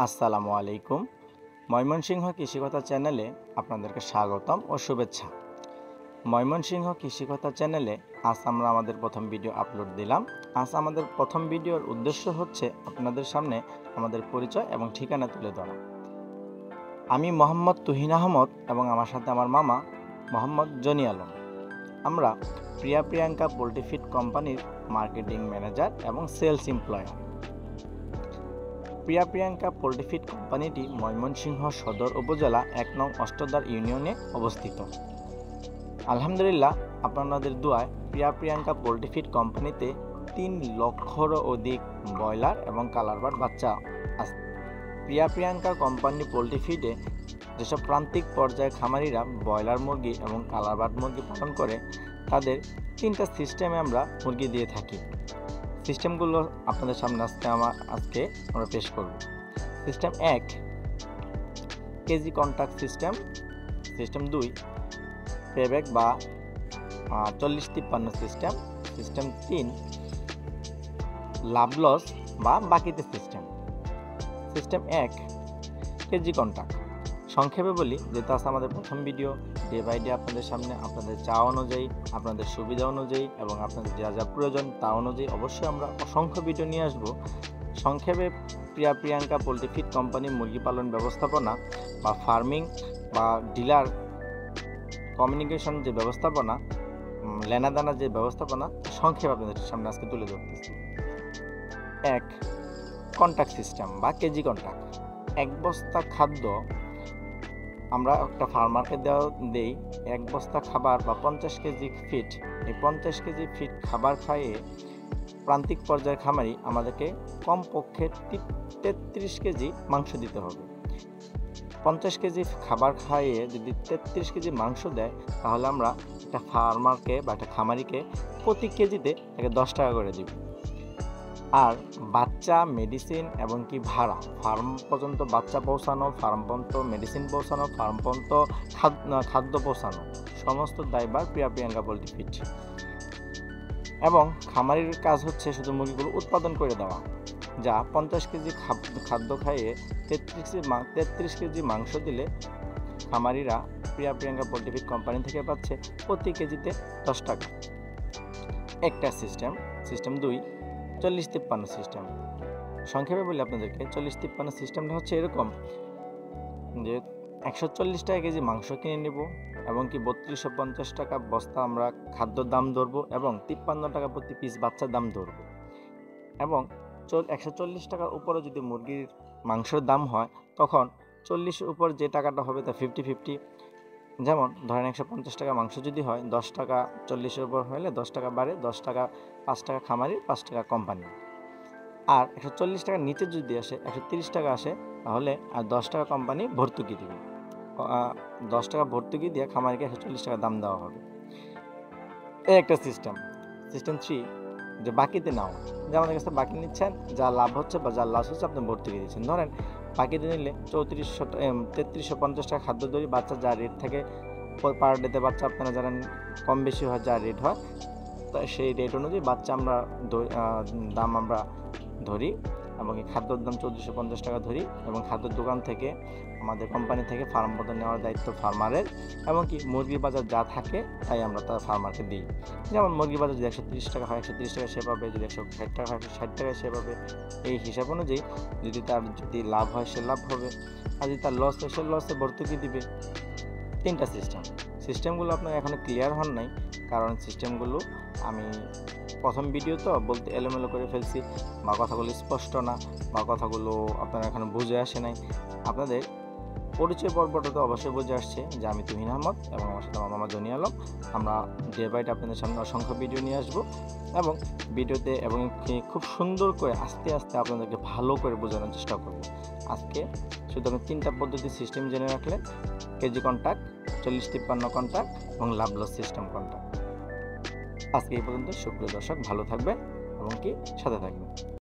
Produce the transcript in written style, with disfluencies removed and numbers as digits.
আসসালামু আলাইকুম। ময়মনসিংহ কৃষিকথা চ্যানেলে আপনাদেরকে স্বাগতম ও শুভেচ্ছা। ময়মনসিংহ কৃষিকথা চ্যানেলে আজ আমরা আমাদের প্রথম ভিডিও আপলোড দিলাম। আজ আমাদের প্রথম ভিডিওর উদ্দেশ্য হচ্ছে আপনাদের সামনে আমাদের পরিচয় এবং ঠিকানা তুলে ধরা। আমি মোহাম্মদ তুহিন আহমদ এবং আমার সাথে আমার মামা মোহাম্মদ জনি আলম। আমরা প্রিয়াঙ্কা পোল্ট্রি ফিড কোম্পানির মার্কেটিং ম্যানেজার এবং sales employer. Priyanka poultry feed কোম্পানিটি ময়মনসিংহ সদর উপজেলা ১ নং অষ্টদার ইউনিয়নে অবস্থিত। আলহামদুলিল্লাহ, আপনাদের দোয়ায় প্রিয়াঙ্কা পোল্ট্রি ফিড কোম্পানিতে ৩ লক্ষেরও অধিক ব্রয়লার এবং কালারবার্ড বাচ্চা আছে। প্রিয়াঙ্কা কোম্পানি পোল্ট্রি ফিডে যেসব প্রান্তিক পর্যায়ে খামারিরা ব্রয়লার মুরগি এবং কালারবার্ড মুরগি পালন করে, তাদের ৩টা সিস্টেমে আমরা মুরগি দিয়ে থাকি। সিস্টেমগুলো আপনাদের সামনে আজকে আমরা পেশ করব। System ১ KG contact system, system ২ payback বা ৪০-৫৩ সিস্টেম, সিস্টেম ৩ লাভ লস বা বাকিতে সিস্টেম। System ১ KG contact. সংক্ষেপে বলি, যেহেতু আছে আমাদের প্রথম ভিডিও, ডে বাই ডে আপনাদের সামনে আপনাদের চাওয়া অনুযায়ী, আপনাদের সুবিধা অনুযায়ী এবং আপনাদের যা যা প্রয়োজন তা অনুযায়ী অবশ্যই আমরা অসংখ্য ভিডিও নিয়ে আসব। সংক্ষেপে প্রিয়াঙ্কা পোল্ট্রি ফিড কোম্পানি মুরগি পালন ব্যবস্থাপনা বা ফার্মিং বা ডিলার কমিউনিকেশন যে ব্যবস্থাপনা, লেনাদানা যে ব্যবস্থাপনা, সংক্ষেপে আপনাদের সামনে আজকে তুলে ধরতেছি। ১ কন্ট্যাক্ট সিস্টেম বা কেজি কন্ট্যাক্ট। ১ বস্তা খাদ্য আমরা একটা ফার্মারকে দেই। ১ বস্তা খাবার বা ৫০ কেজি ফিড। এই ৫০ কেজি ফিড খাবার খাইয়ে প্রান্তিক পর্যায়ের খামারি আমাদেরকে কমপক্ষে ৩৩ কেজি মাংস দিতে হবে। ৫০ কেজি খাবার খাইয়ে যদি ৩৩ কেজি মাংস দেয়, তাহলে আমরা একটা ফার্মারকে বা একটা খামারিকে প্রতি কেজিতে তাকে ১০ টাকা করে দিব। আর বাচ্চা, মেডিসিন এবং কি ভাড়া, ফার্ম পর্যন্ত বাচ্চা পৌঁছানো, ফার্ম পর্যন্ত মেডিসিন পৌঁছানো, ফার্ম পর্যন্ত খাদ্য পৌঁছানো, সমস্ত দায়ভার প্রিয়াঙ্কা পোল্ট্রি ফিড। এবং খামারির কাজ হচ্ছে শুধু মুরগিগুলো উৎপাদন করে দেওয়া, যা ৫০ কেজি খাদ্য খাইয়ে ৩৩ কেজি মাংস দিলে খামারিরা প্রিয়াঙ্কা পোল্ট্রি ফিড কোম্পানি থেকে পাচ্ছে প্রতি কেজিতে ১০ টাকা। একটা সিস্টেম। System ২ ৪০-৫৩ system. সংক্ষেপে বলি আপনাদেরকে, ৪০-৫৩ সিস্টেমটা হচ্ছে এরকম যে ১৪০ টাকা কেজি মাংস কিনে নেব এবং কি ৩২৫০ টাকা বস্তা আমরা খাদ্যর দাম ধরবো এবং ৫৩ টাকা প্রতি পিস বাচ্চার দাম ধরবো। এবং ১৪০ টাকার উপরে যদি মুরগির মাংসের দাম হয়, তখন ৪০-এর উপর যে টাকাটা হবে তা 50-50। যেমন ধরেন ১৫০ টাকা মাংস যদি হয়, ১০ টাকা ৪০-এর উপর হলে ১০ টাকা বাড়ে, ১০ টাকা ৫ টাকা খামারি, ৫ টাকা কোম্পানি। আর ১৪০ টাকার নিচে যদি আসে, ১৩০ টাকা আসে, তাহলে আর ১০ টাকা কোম্পানি ভর্তুকি দিবে। ১০ টাকা ভর্তুকি দিয়ে খামারিকে ১৪০ টাকা দাম দেওয়া হবে। এই একটা সিস্টেম। সিস্টেম ৩ যে বাকিতে নাও, যে আমাদের কাছে বাকি নিচ্ছেন, যা লাভ হচ্ছে বা যা লস হচ্ছে আপনি ভর্তুকি দিচ্ছেন। ধরেন বাকিতে নিলে ৩৩৫০ টাকা খাদ্য দড়ি, বাচ্চা যা রেট থাকে পার ডেতে, বাচ্চা আপনারা জানেন কম বেশি হয়, যা রেট হয়, তো সেই রেট অনুযায়ী বাচ্চা আমরা দাম আমরা ধরি এবং এই খাদ্যর দাম ৩৪৫০ টাকা ধরি। এবং খাদ্যের দোকান থেকে, আমাদের কোম্পানি থেকে ফার্ম পর্যন্ত নেওয়ার দায়িত্ব ফার্মারের। এবং কি মুরগির বাজার যা থাকে তাই আমরা তার ফার্মারকে দিই। যেমন মুরগির বাজার যদি ১৩০ টাকা হয়, ১৩০ টাকা সে পাবে, যদি ১৬০ টাকা হয় ১৬০ টাকায় সে পাবে। এই হিসাব অনুযায়ী যদি লাভ হয় সে লাভ হবে, আর যদি তার লস হয় সে লসে ভর্তুকি দিবে। ৩টা সিস্টেম। সিস্টেমগুলো আপনার এখনও ক্লিয়ার হন নাই, কারণ সিস্টেমগুলো আমি প্রথম ভিডিও তো বলতে এলোমেলো করে ফেলছি, বা কথাগুলো স্পষ্ট না, বা কথাগুলো আপনারা এখনও বুঝে আসে নাই। আপনাদের পরিচয় পর্বটা তো অবশ্যই বুঝে আসছে যে আমি তুহিন আহমদ এবং আমার সাথে আমার মামা জনি আলম। আমরা ডে বাই ডে আপনাদের সামনে অসংখ্য ভিডিও নিয়ে আসবো এবং ভিডিওতে এবং খুব সুন্দর করে আস্তে আস্তে আপনাদেরকে ভালো করে বোঝানোর চেষ্টা করব। আজকে শুধু আমি 3টা পদ্ধতি সিস্টেম জেনে রাখলেন: কেজি কন্ট্যাক্ট, ৪০-৫৩ কন্ট্যাক্ট এবং লাভ লস সিস্টেম কন্ট্যাক্ট। আজকে এই পর্যন্ত। সুপ্রিয় দর্শক, ভালো থাকবেন এবং কি সাথে থাকবেন।